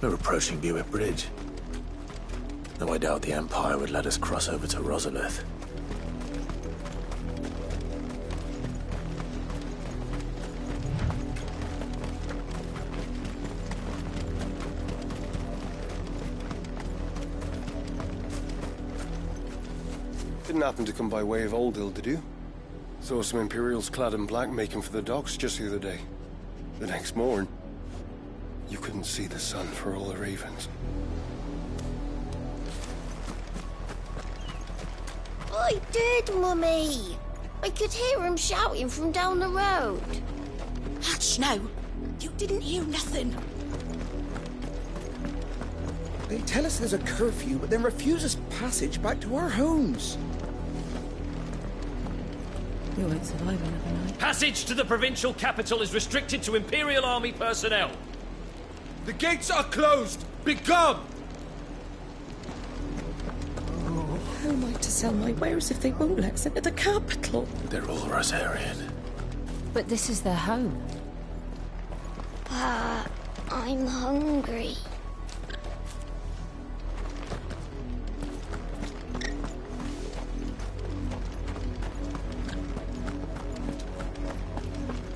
We're approaching Buick Bridge. Though I doubt the Empire would let us cross over to Rosalith. Didn't happen to come by way of Old Hill, did you? Saw some Imperials clad in black making for the docks just the other day. The next morn, you couldn't see the sun for all the ravens. I did, Mummy. I could hear him shouting from down the road. Hush now. You didn't hear nothing. They tell us there's a curfew, but then refuse us passage back to our homes. We won't survive another night. Passage to the provincial capital is restricted to Imperial Army personnel. The gates are closed! Begone! How am I to sell my wares if they won't let us into the capital? They're all Rosarian. But this is their home. I'm hungry.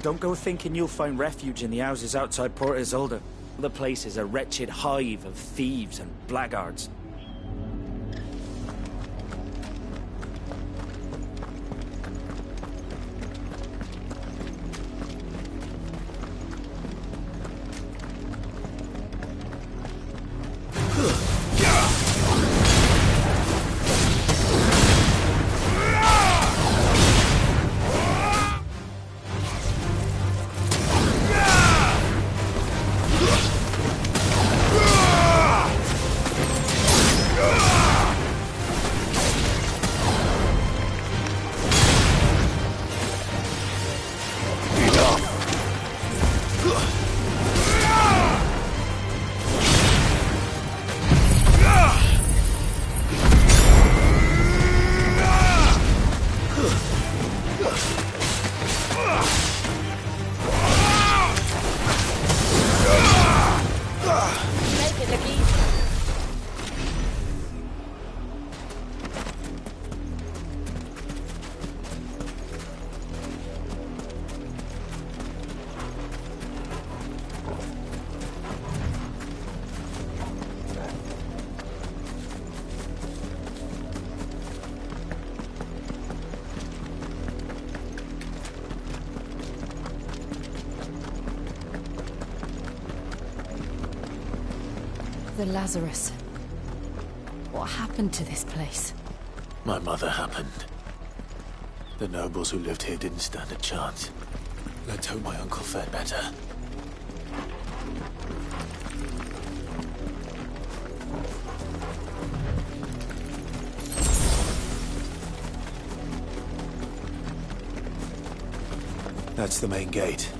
Don't go thinking you'll find refuge in the houses outside Port Isolde. The place is a wretched hive of thieves and blackguards. The Lazarus. What happened to this place? My mother happened. The nobles who lived here didn't stand a chance. Let's hope my uncle fared better. That's the main gate.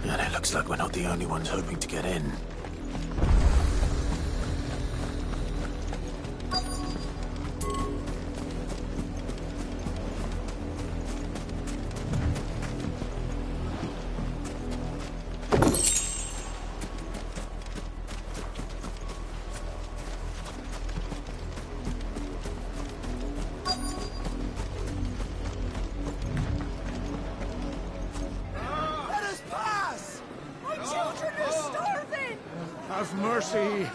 And it looks like we're not the only ones hoping to get in. Have mercy!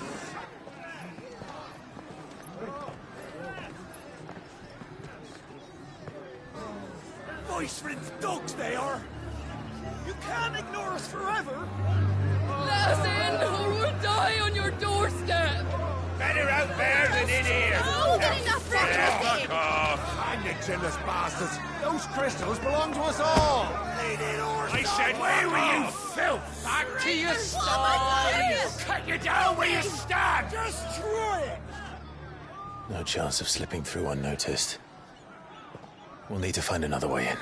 Voice-rinsed dogs they are! You can't ignore us forever! Let us in, or we'll die on your doorstep! Better out there than in here! Oh, get enough Fuck off! Hang the chinless bastards! Those crystals belong to us all! I said, where were you, filth? Back to your stalls! Cut you down where you stand! Destroy it! No chance of slipping through unnoticed. We'll need to find another way in.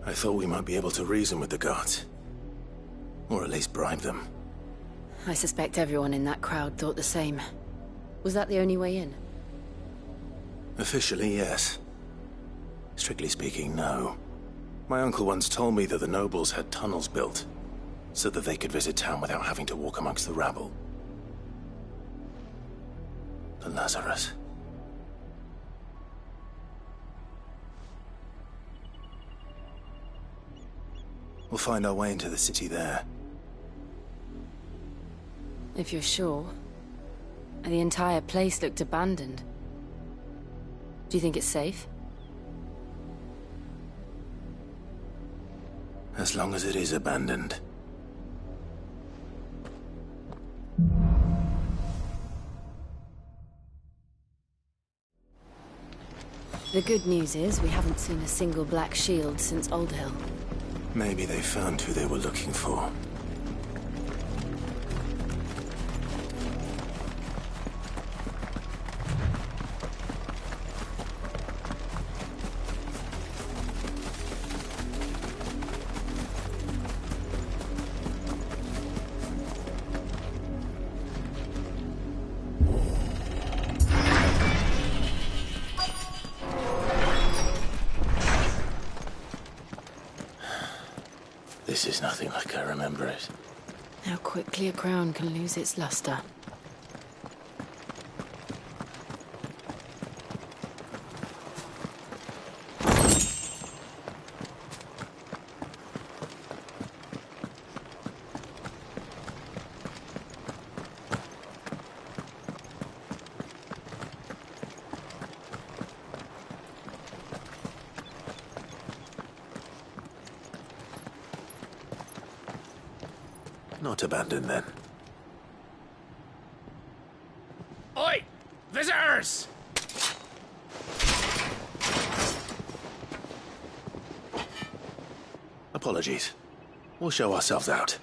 I thought we might be able to reason with the guards. Or at least bribe them. I suspect everyone in that crowd thought the same. Was that the only way in? Officially, yes. Strictly speaking, no. My uncle once told me that the nobles had tunnels built, so that they could visit town without having to walk amongst the rabble. The Lazarus. We'll find our way into the city there. If you're sure. The entire place looked abandoned. Do you think it's safe? As long as it is abandoned. The good news is we haven't seen a single black shield since Old Hill. Maybe they found who they were looking for. This is nothing like I remember it. How quickly a crown can lose its luster. Not abandoned, then. Oi! Visitors! Apologies. We'll show ourselves out.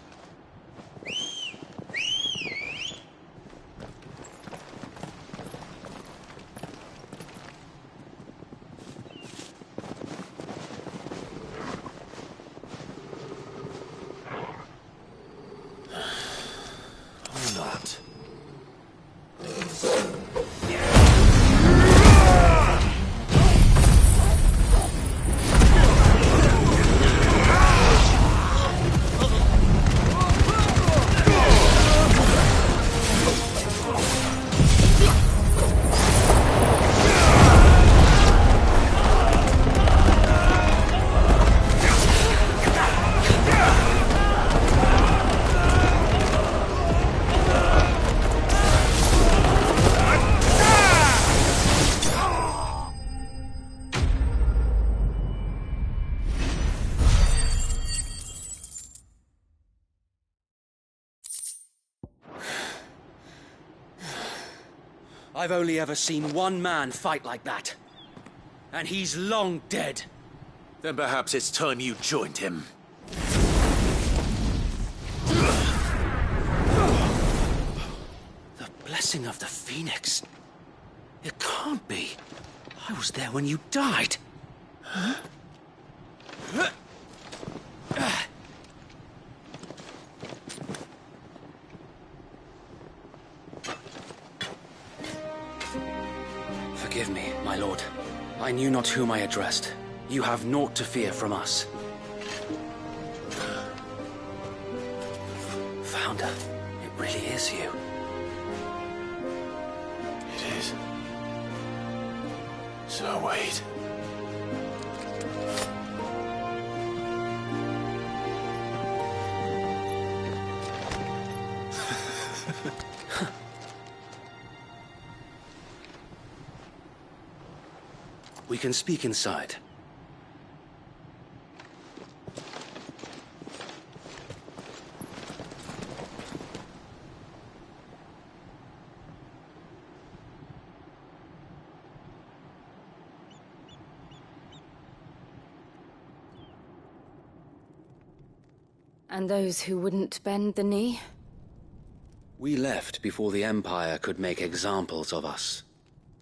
I've only ever seen one man fight like that. And he's long dead. Then perhaps it's time you joined him. The blessing of the Phoenix. It can't be. I was there when you died. Huh? Forgive me, my lord. I knew not whom I addressed. You have naught to fear from us. Founder, it really is you. It is. So wait. We can speak inside. And those who wouldn't bend the knee? We left before the Empire could make examples of us,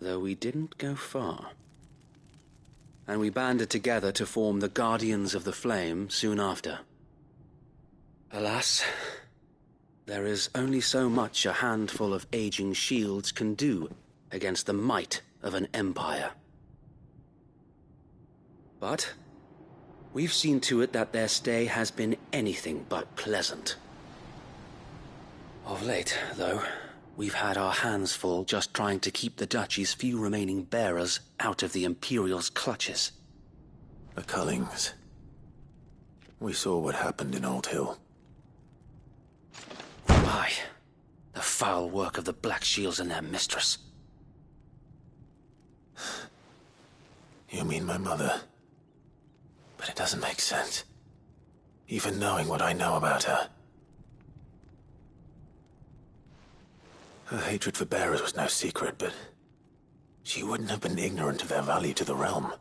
though we didn't go far. And we banded together to form the Guardians of the Flame soon after. Alas, there is only so much a handful of aging shields can do against the might of an empire. But we've seen to it that their stay has been anything but pleasant. Of late, though, we've had our hands full just trying to keep the Duchy's few remaining bearers out of the Imperial's clutches. The Cullings. We saw what happened in Old Hill. Aye. The foul work of the Black Shields and their mistress. You mean my mother? But it doesn't make sense. Even knowing what I know about her. Her hatred for bearers was no secret, but she wouldn't have been ignorant of their value to the realm.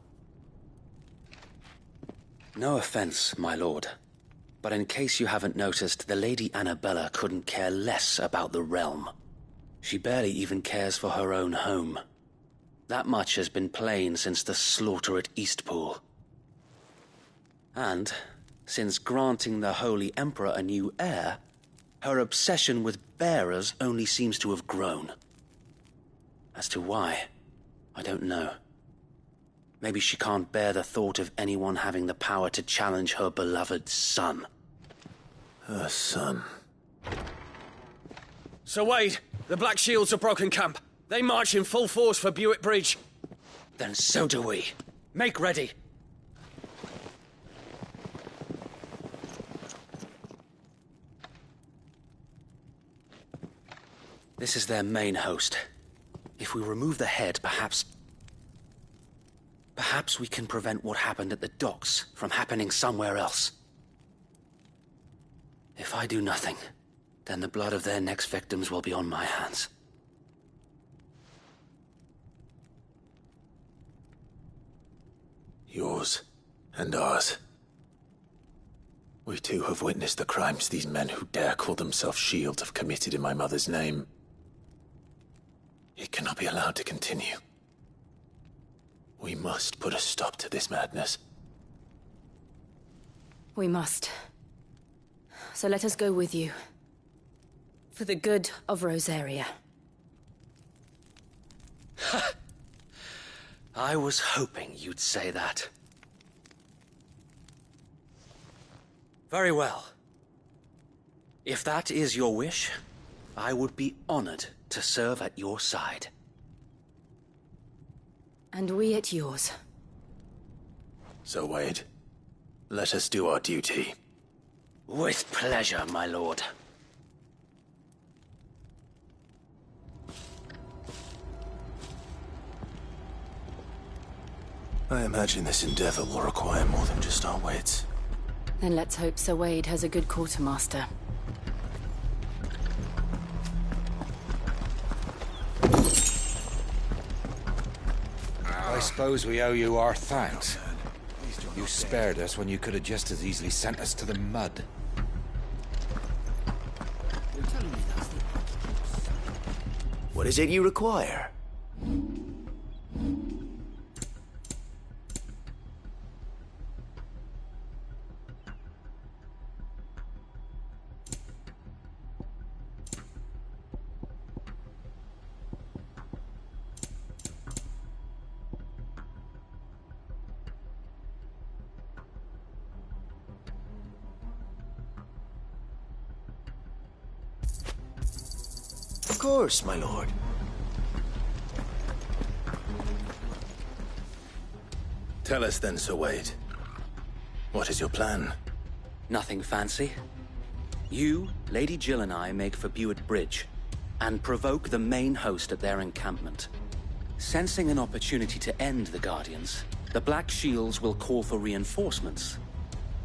No offense, my lord. But in case you haven't noticed, the Lady Annabella couldn't care less about the realm. She barely even cares for her own home. That much has been plain since the slaughter at Eastpool. And, since granting the Holy Emperor a new heir, her obsession with bearers only seems to have grown. As to why, I don't know. Maybe she can't bear the thought of anyone having the power to challenge her beloved son. Her son. Sir Wade, the Black Shields have broken camp. They march in full force for Buick Bridge. Then so do we. Make ready. This is their main host. If we remove the head, perhaps we can prevent what happened at the docks from happening somewhere else. If I do nothing, then the blood of their next victims will be on my hands. Yours and ours. We too have witnessed the crimes these men who dare call themselves shields have committed in my mother's name. It cannot be allowed to continue. We must put a stop to this madness. We must. So let us go with you. For the good of Rosaria. I was hoping you'd say that. Very well. If that is your wish, I would be honored to serve at your side. And we at yours. So, Wade, let us do our duty. With pleasure, my lord. I imagine this endeavor will require more than just our wits. Then let's hope Sir Wade has a good quartermaster. I suppose we owe you our thanks. You spared us when you could have just as easily sent us to the mud. What is it you require? Of course, my lord. Tell us then, Sir Wade. What is your plan? Nothing fancy. You, Lady Jill and I make for Buick Bridge, and provoke the main host at their encampment. Sensing an opportunity to end the Guardians, the Black Shields will call for reinforcements,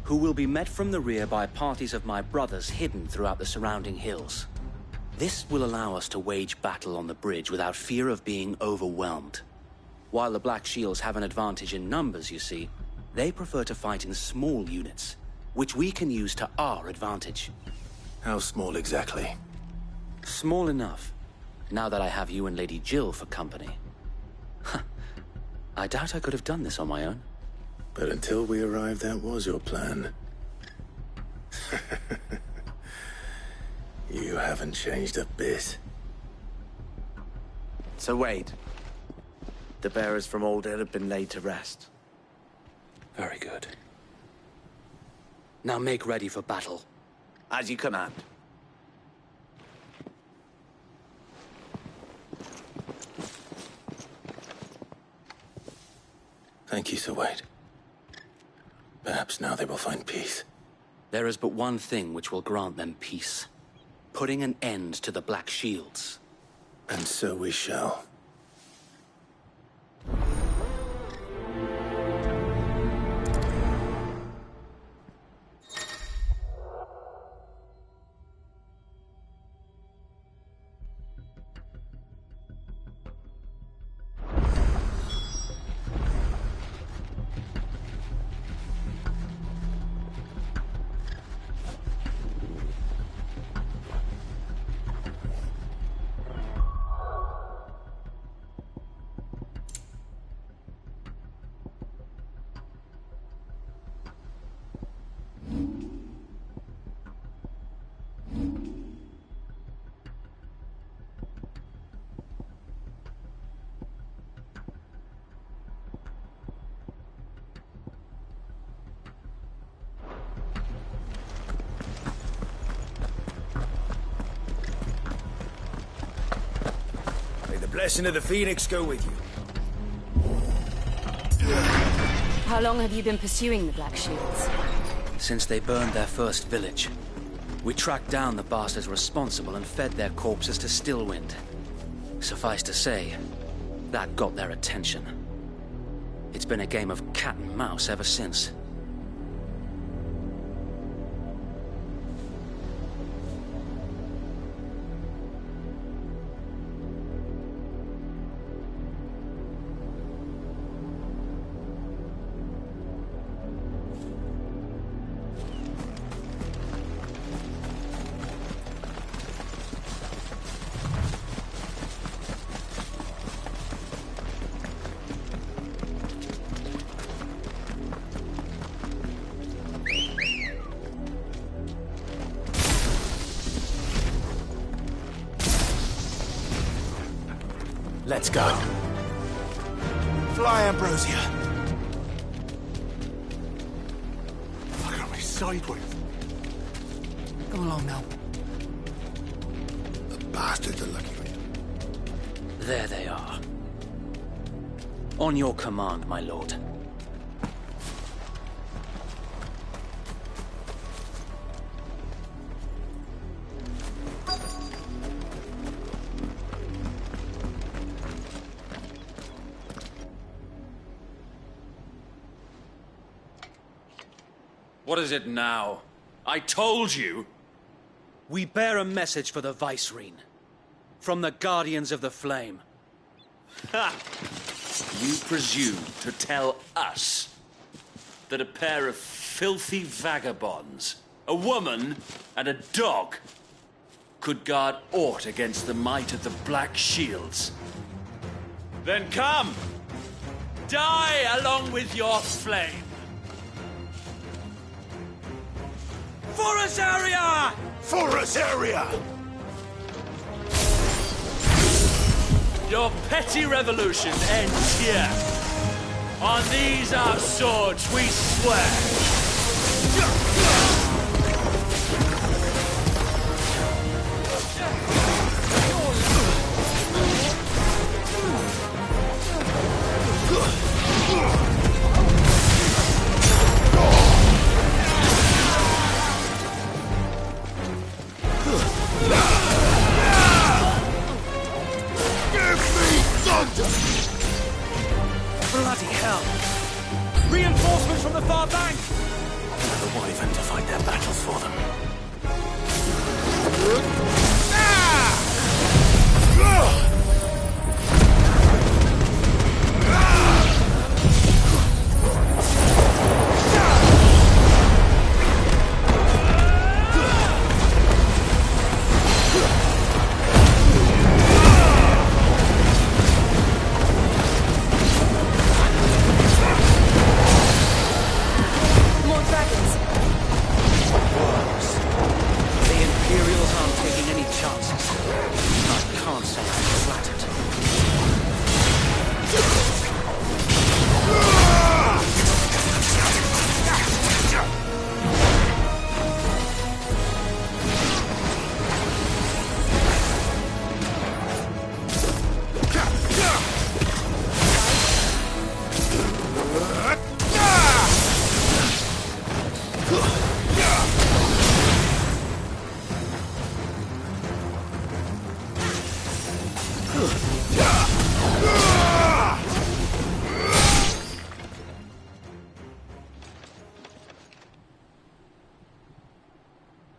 who will be met from the rear by parties of my brothers hidden throughout the surrounding hills. This will allow us to wage battle on the bridge without fear of being overwhelmed. While the Black Shields have an advantage in numbers, you see, they prefer to fight in small units, which we can use to our advantage. How small exactly? Small enough, now that I have you and Lady Jill for company. I doubt I could have done this on my own. But until we arrived, that was your plan. You haven't changed a bit. So Wade, the bearers from Old Hill have been laid to rest. Very good. Now make ready for battle. As you command. Thank you, Sir Wade. Perhaps now they will find peace. There is but one thing which will grant them peace. Putting an end to the Black Shields. And so we shall. Blessing of the Phoenix go with you. How long have you been pursuing the Black Shields? Since they burned their first village. We tracked down the bastards responsible and fed their corpses to Stillwind. Suffice to say, that got their attention. It's been a game of cat and mouse ever since. Let's go. Fly, Ambrosia. I got me sideways. Come along now. The bastards are lucky with you. There they are. On your command, my lord. What is it now? I told you! We bear a message for the Vicereine. From the Guardians of the Flame. Ha! You presume to tell us that a pair of filthy vagabonds, a woman and a dog, could guard aught against the might of the Black Shields? Then come! Die along with your flame! For us area! For us area! Your petty revolution ends here. On these our swords we swear. Bloody hell! Reinforcements from the far bank!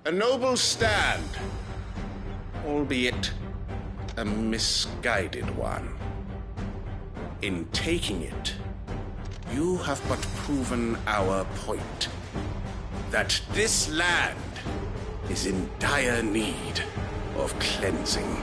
A noble stand, albeit a misguided one. In taking it, you have but proven our point. That this land is in dire need of cleansing.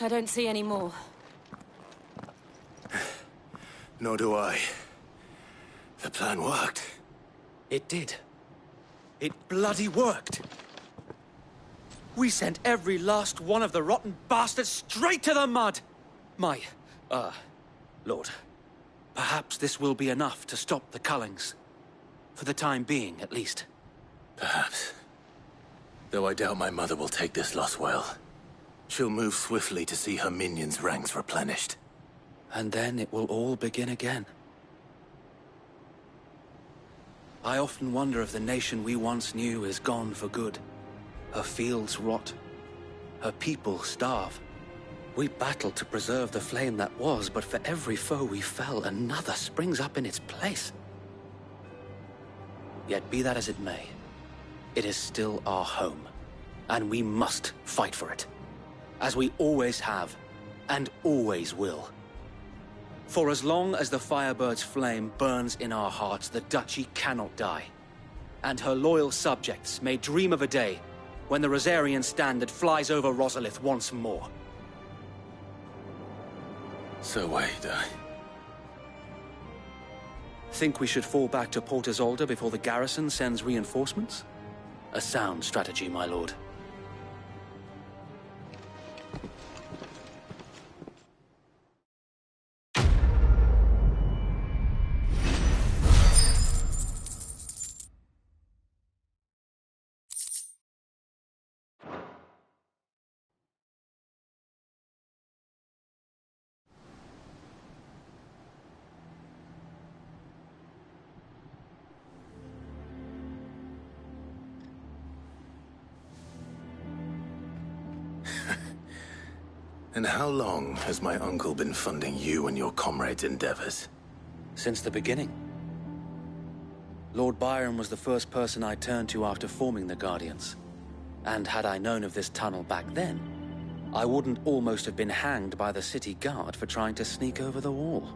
I don't see any more. Nor do I. The plan worked. It did. It bloody worked. We sent every last one of the rotten bastards straight to the mud! Lord, perhaps this will be enough to stop the Cullings. For the time being, at least. Perhaps. Though I doubt my mother will take this loss well. She'll move swiftly to see her minions' ranks replenished. And then it will all begin again. I often wonder if the nation we once knew is gone for good. Her fields rot. Her people starve. We battled to preserve the flame that was, but for every foe we fell, another springs up in its place. Yet be that as it may, it is still our home, and we must fight for it. As we always have, and always will. For as long as the Firebird's flame burns in our hearts, the Duchy cannot die. And her loyal subjects may dream of a day when the Rosarian standard flies over Rosalith once more. So wait, Think we should fall back to Port Isolde before the garrison sends reinforcements? A sound strategy, my lord. And how long has my uncle been funding you and your comrades' endeavors? Since the beginning. Lord Byron was the first person I turned to after forming the Guardians. And had I known of this tunnel back then, I wouldn't almost have been hanged by the city guard for trying to sneak over the wall.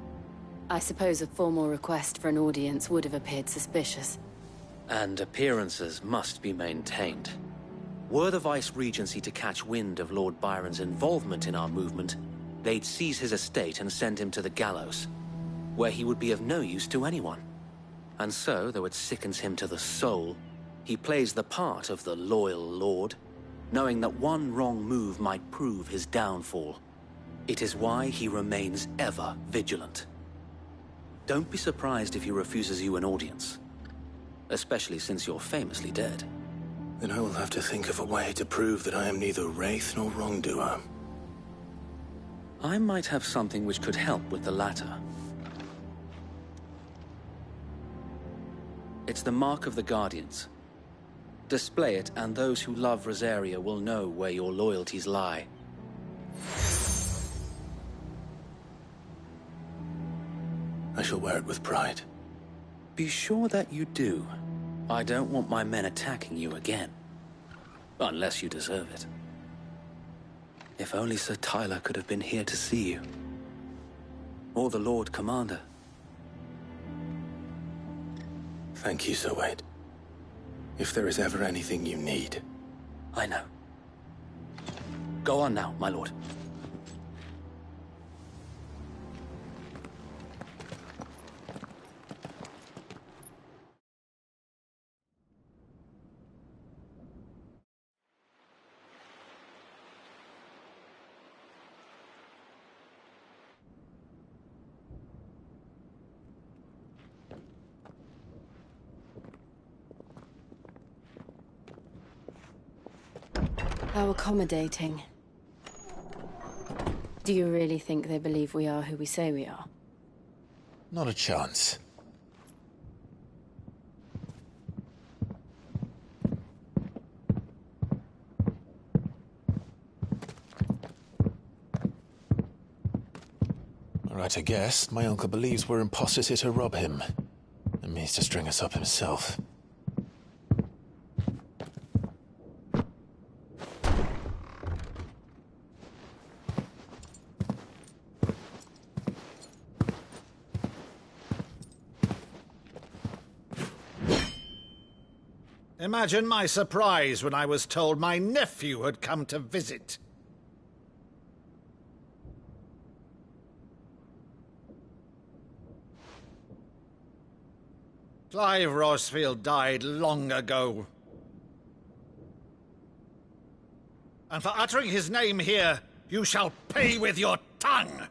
I suppose a formal request for an audience would have appeared suspicious. And appearances must be maintained. Were the Vice-Regency to catch wind of Lord Byron's involvement in our movement, they'd seize his estate and send him to the gallows, where he would be of no use to anyone. And so, though it sickens him to the soul, he plays the part of the loyal lord, knowing that one wrong move might prove his downfall. It is why he remains ever vigilant. Don't be surprised if he refuses you an audience, especially since you're famously dead. Then I will have to think of a way to prove that I am neither wraith nor wrongdoer. I might have something which could help with the latter. It's the mark of the Guardians. Display it, and those who love Rosaria will know where your loyalties lie. I shall wear it with pride. Be sure that you do. I don't want my men attacking you again. Unless you deserve it. If only Sir Tyler could have been here to see you. Or the Lord Commander. Thank you, Sir Wade. If there is ever anything you need. I know. Go on now, my lord. How accommodating. Do you really think they believe we are who we say we are? Not a chance. Right, I guess. My uncle believes we're imposters here to rob him. And means to string us up himself. Imagine my surprise when I was told my nephew had come to visit. Clive Rosfield died long ago. And for uttering his name here, you shall pay with your tongue!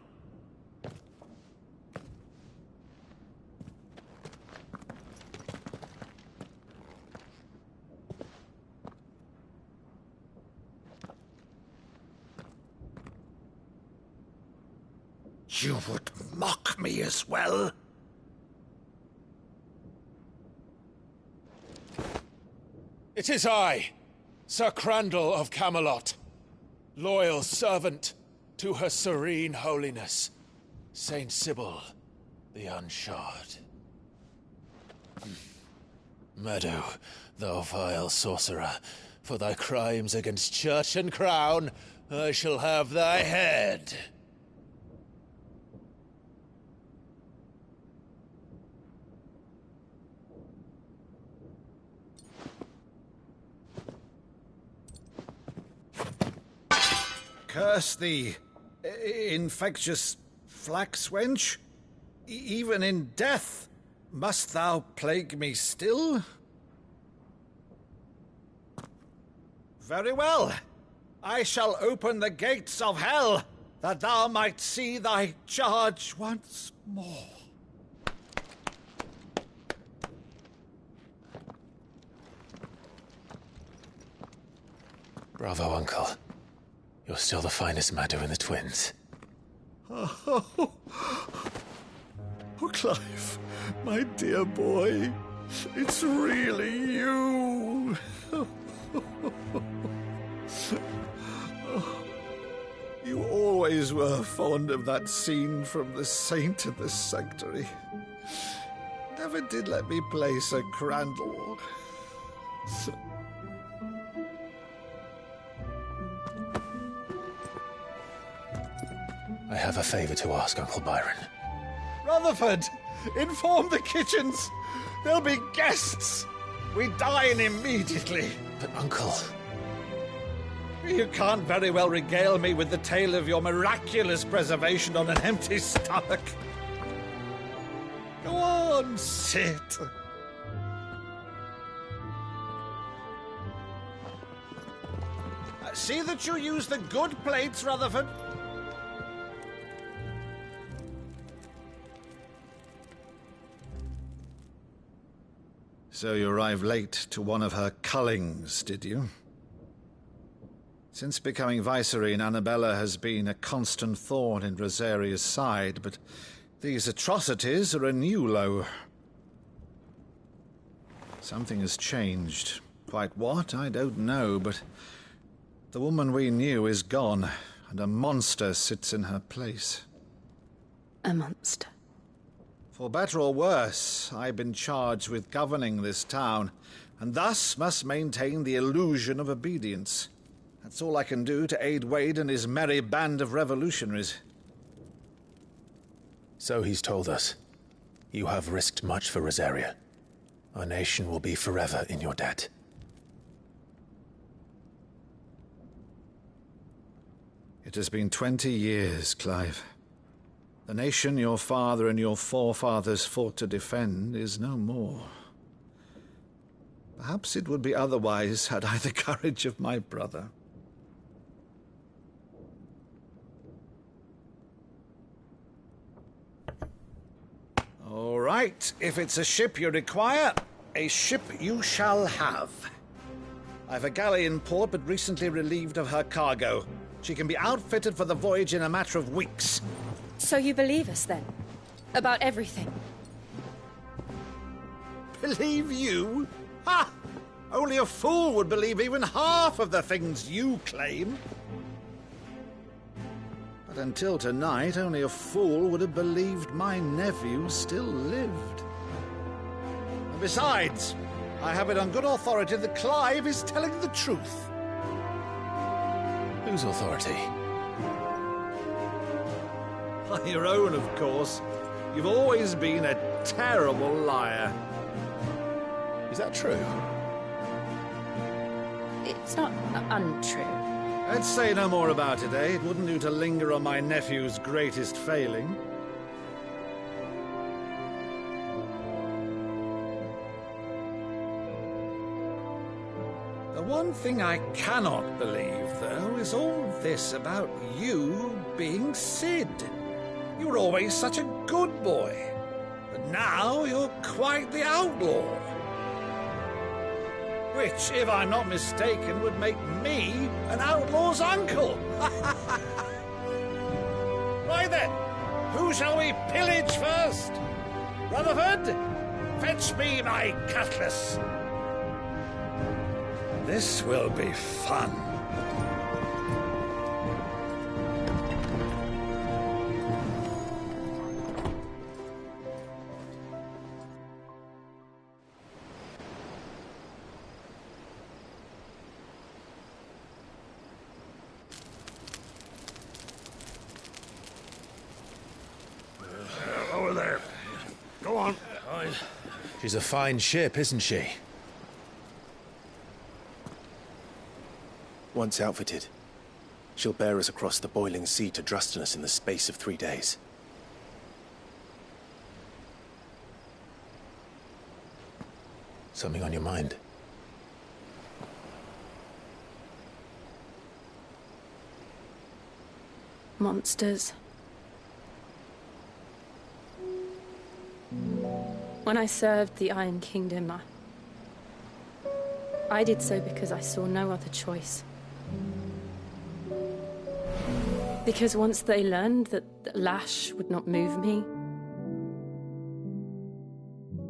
You would mock me as well? It is I, Sir Crandall of Camelot, loyal servant to Her Serene Holiness, Saint Sybil the Unshod. Meadow, thou vile sorcerer, for thy crimes against church and crown, I shall have thy head. Curse thee, infectious flax wench. Even in death, must thou plague me still? Very well. I shall open the gates of hell, that thou might see thy charge once more. Bravo, Uncle. You're still the finest Maddo in the twins. Oh, Clive, my dear boy, it's really you. You always were fond of that scene from The Saint of the Sanctuary. Never did let me play Sir Crandall. I have a favor to ask, Uncle Byron. Rutherford, inform the kitchens. There'll be guests. We dine immediately. But, Uncle... You can't very well regale me with the tale of your miraculous preservation on an empty stomach. Go on, sit. See that you use the good plates, Rutherford. So you arrived late to one of her cullings, did you? Since becoming Vicereine, Annabella has been a constant thorn in Rosaria's side, but these atrocities are a new low. Something has changed. Quite what, I don't know, but the woman we knew is gone, and a monster sits in her place. A monster? For better or worse, I've been charged with governing this town, and thus must maintain the illusion of obedience. That's all I can do to aid Wade and his merry band of revolutionaries. So he's told us. You have risked much for Rosaria. Our nation will be forever in your debt. It has been 20 years, Clive. The nation your father and your forefathers fought to defend is no more. Perhaps it would be otherwise had I the courage of my brother. All right, if it's a ship you require, a ship you shall have. I've a galley in port, but recently relieved of her cargo. She can be outfitted for the voyage in a matter of weeks. So you believe us, then? About everything? Believe you? Ha! Only a fool would believe even half of the things you claim. But until tonight, only a fool would have believed my nephew still lived. And besides, I have it on good authority that Clive is telling the truth. Whose authority? On your own, of course. You've always been a terrible liar. Is that true? It's not untrue. Let's say no more about it, eh? It wouldn't do to linger on my nephew's greatest failing. The one thing I cannot believe, though, is all this about you being Sid. You were always such a good boy, but now you're quite the outlaw. Which, if I'm not mistaken, would make me an outlaw's uncle. Right then, who shall we pillage first? Rutherford, fetch me my cutlass. This will be fun. Over there. Go on. She's a fine ship, isn't she? Once outfitted, She'll bear us across the boiling sea to Drustinus in the space of 3 days. Something on your mind? Monsters. When I served the Iron Kingdom, I did so because I saw no other choice. Because once they learned that the lash would not move me,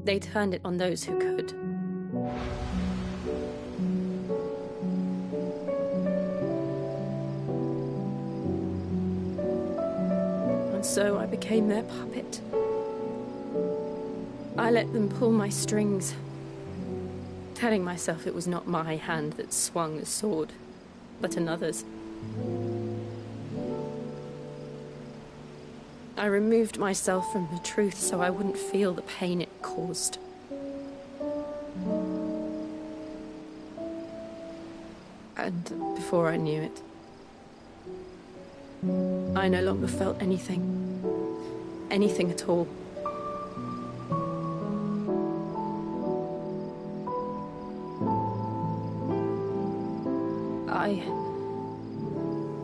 they turned it on those who could. And so I became their puppet. I let them pull my strings, telling myself it was not my hand that swung the sword, but another's. I removed myself from the truth so I wouldn't feel the pain it caused. And before I knew it, I no longer felt anything. Anything at all. I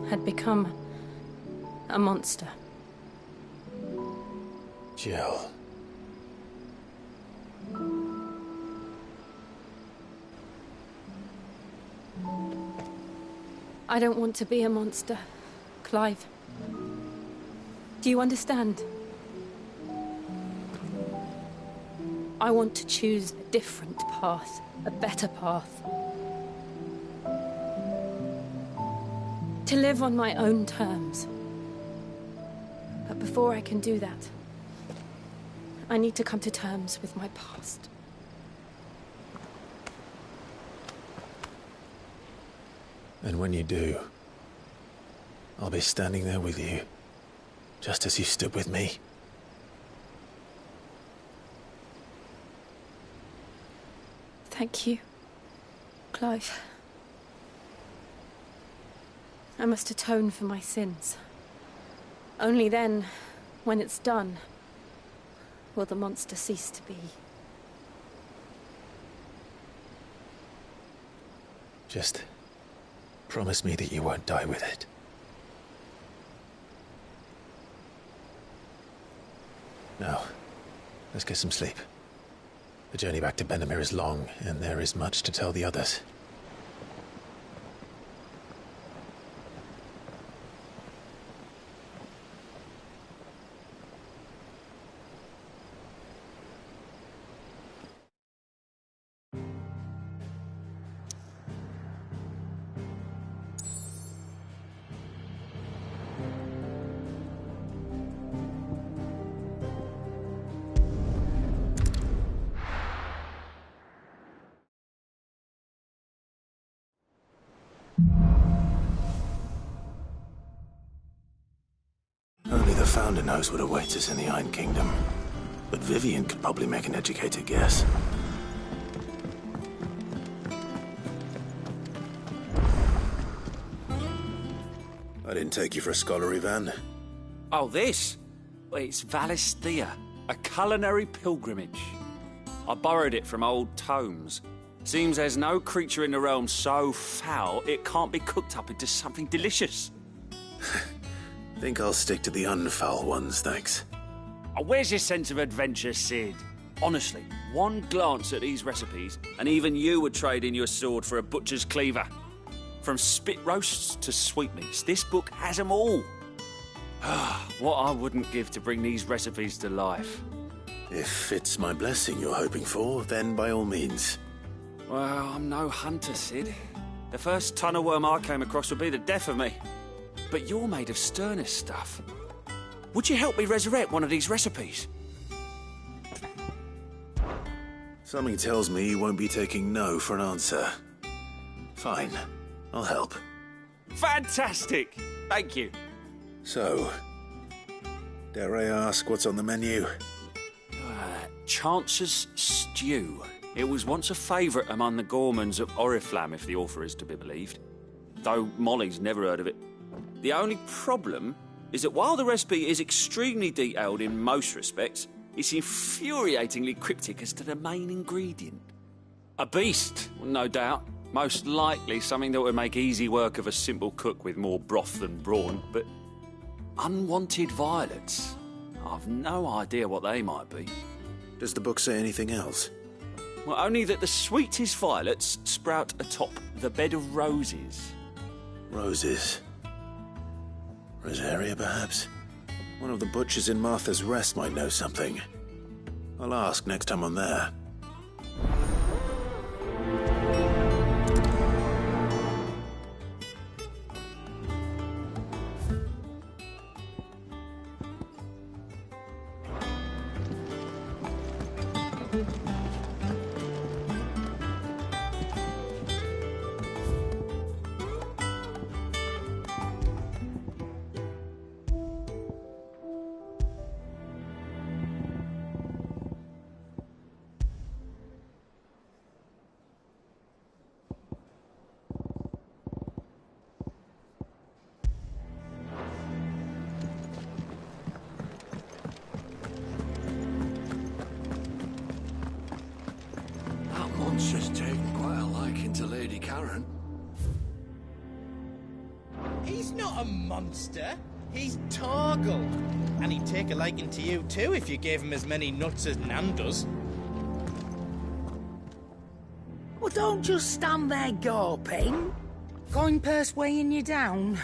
had become a monster. Jill. I don't want to be a monster, Clive. Do you understand? I want to choose a different path, a better path. To live on my own terms. But before I can do that, I need to come to terms with my past. And when you do, I'll be standing there with you, just as you stood with me. Thank you, Clive. I must atone for my sins. Only then, when it's done, will the monster cease to be. Just promise me that you won't die with it. Now, let's get some sleep. The journey back to Benamir is long, and there is much to tell the others. Only the Founder knows what awaits us in the Iron Kingdom. But Vivian could probably make an educated guess. I didn't take you for a scholar, Ivan. Oh, this? Well, it's Valisthea, a culinary pilgrimage. I borrowed it from old tomes. Seems there's no creature in the realm so foul it can't be cooked up into something delicious. Think I'll stick to the unfoul ones, thanks. Oh, where's your sense of adventure, Sid? Honestly, one glance at these recipes, and even you would trade in your sword for a butcher's cleaver. From spit roasts to sweetmeats, this book has them all. What I wouldn't give to bring these recipes to life. If it's my blessing you're hoping for, then by all means. Well, I'm no hunter, Sid. The first ton of worm I came across would be the death of me. But you're made of sterner stuff. Would you help me resurrect one of these recipes? Something tells me you won't be taking no for an answer. Fine, I'll help. Fantastic! Thank you. So, dare I ask what's on the menu? Chance's Stew. It was once a favourite among the Gormans of Oriflamme, if the author is to be believed. Though Molly's never heard of it. The only problem is that while the recipe is extremely detailed in most respects, it's infuriatingly cryptic as to the main ingredient. A beast, no doubt. Most likely something that would make easy work of a simple cook with more broth than brawn, but unwanted violets. I've no idea what they might be. Does the book say anything else? Well, only that the sweetest violets sprout atop the bed of roses. Roses. Rosaria, perhaps? One of the butchers in Martha's Rest might know something. I'll ask next time I'm there. Monster's taken quite a liking to Lady Karen. He's not a monster. He's Torgal. And he'd take a liking to you too if you gave him as many nuts as Nan does. Well, don't just stand there gawping. Coin purse weighing you down.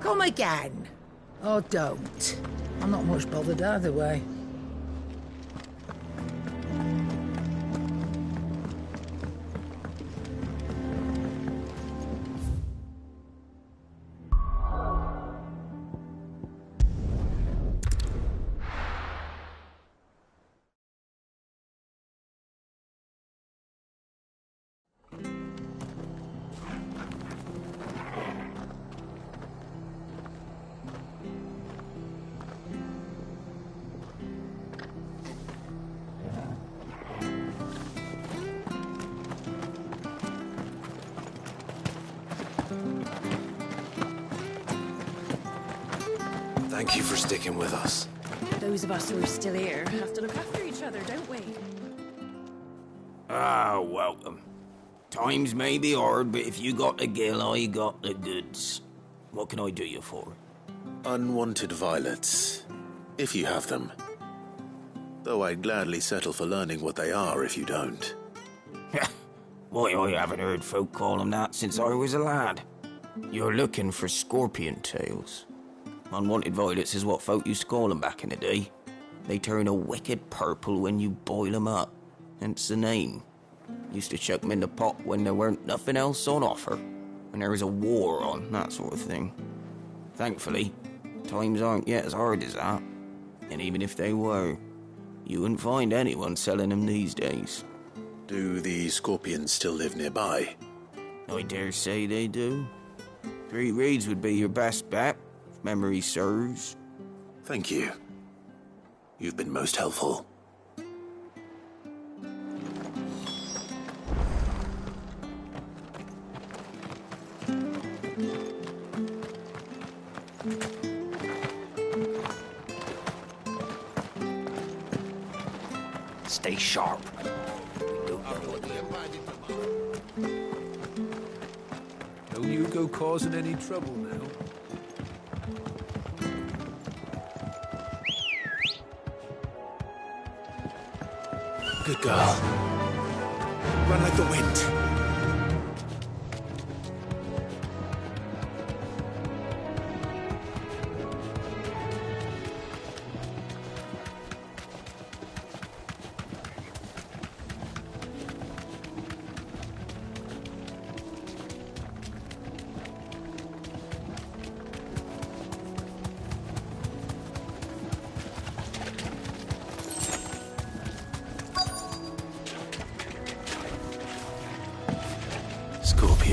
Come again. Or don't. I'm not much bothered either way. Thank you for sticking with us. Those of us who are still here have to look after each other, don't we? Ah, welcome. Times may be hard, but if you got the gill, I got the goods. What can I do you for? Unwanted violets, if you have them. Though I'd gladly settle for learning what they are if you don't. Why, I haven't heard folk call them that since I was a lad. You're looking for scorpion tails. Unwanted violets is what folk used to call them back in the day. They turn a wicked purple when you boil them up, hence the name. Used to chuck them in the pot when there weren't nothing else on offer, when there was a war on, that sort of thing. Thankfully, times aren't yet as hard as that. And even if they were, you wouldn't find anyone selling them these days. Do the scorpions still live nearby? I dare say they do. 3 Reeds would be your best bet, if memory serves. Thank you. You've been most helpful. Stay sharp. Don't you go causing any trouble now. Good girl. Run like the wind.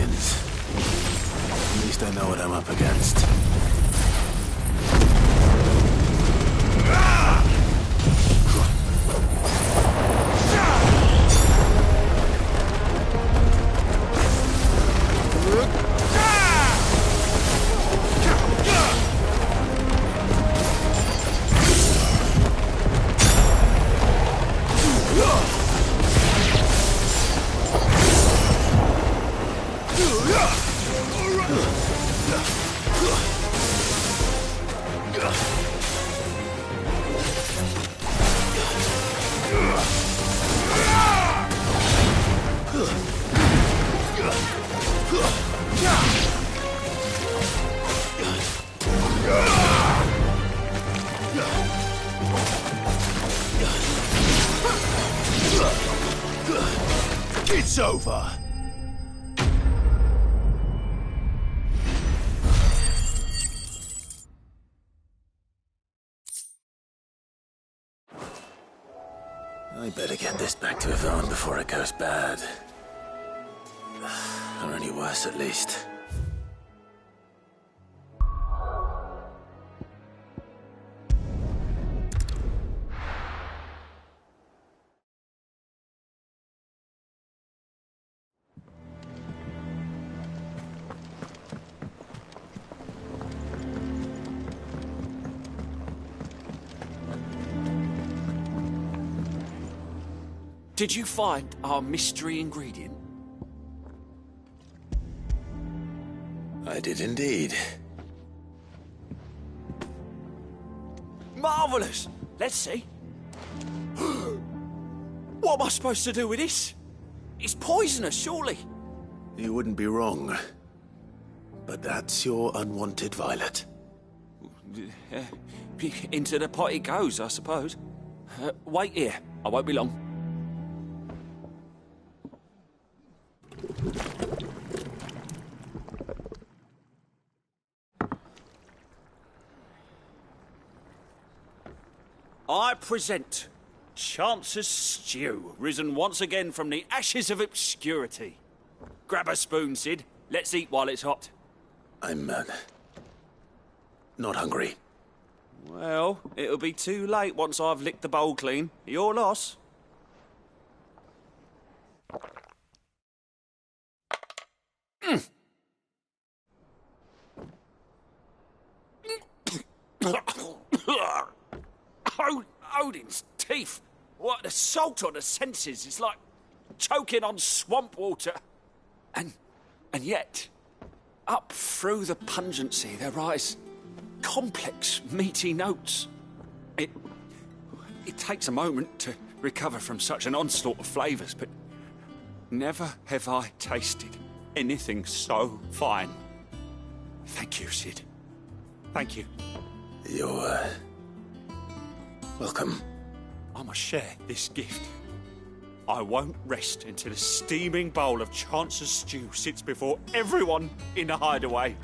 Guardians. At least I know what I'm up against. It's over! I better get this back to Yvonne before it goes bad. Or any worse, at least. Did you find our mystery ingredient? I did indeed. Marvellous! Let's see. What am I supposed to do with this? It's poisonous, surely. You wouldn't be wrong. But that's your unwanted violet. Into the pot it goes, I suppose. Wait here. I won't be long. I present Chance's Stew, risen once again from the ashes of obscurity. Grab a spoon, Sid. Let's eat while it's hot. I'm, not hungry. Well, it'll be too late once I've licked the bowl clean. Your loss. Odin's teeth. What, the salt on the senses is like choking on swamp water. And yet, up through the pungency there rise complex, meaty notes. It takes a moment to recover from such an onslaught of flavours, but never have I tasted anything so fine. Thank you, Sid. Thank you. You're, welcome. I must share this gift. I won't rest until a steaming bowl of Chance's stew sits before everyone in the hideaway.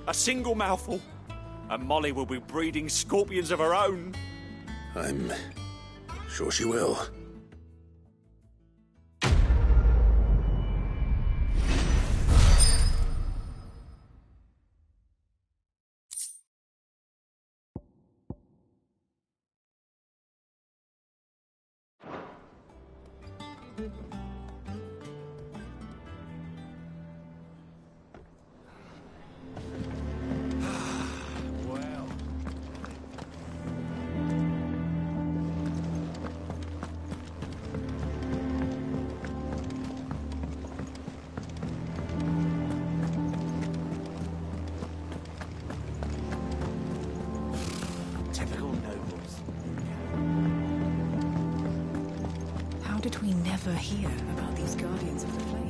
A single mouthful, and Molly will be breeding scorpions of her own. I'm sure she will. How did we never hear about these Guardians of the Flame?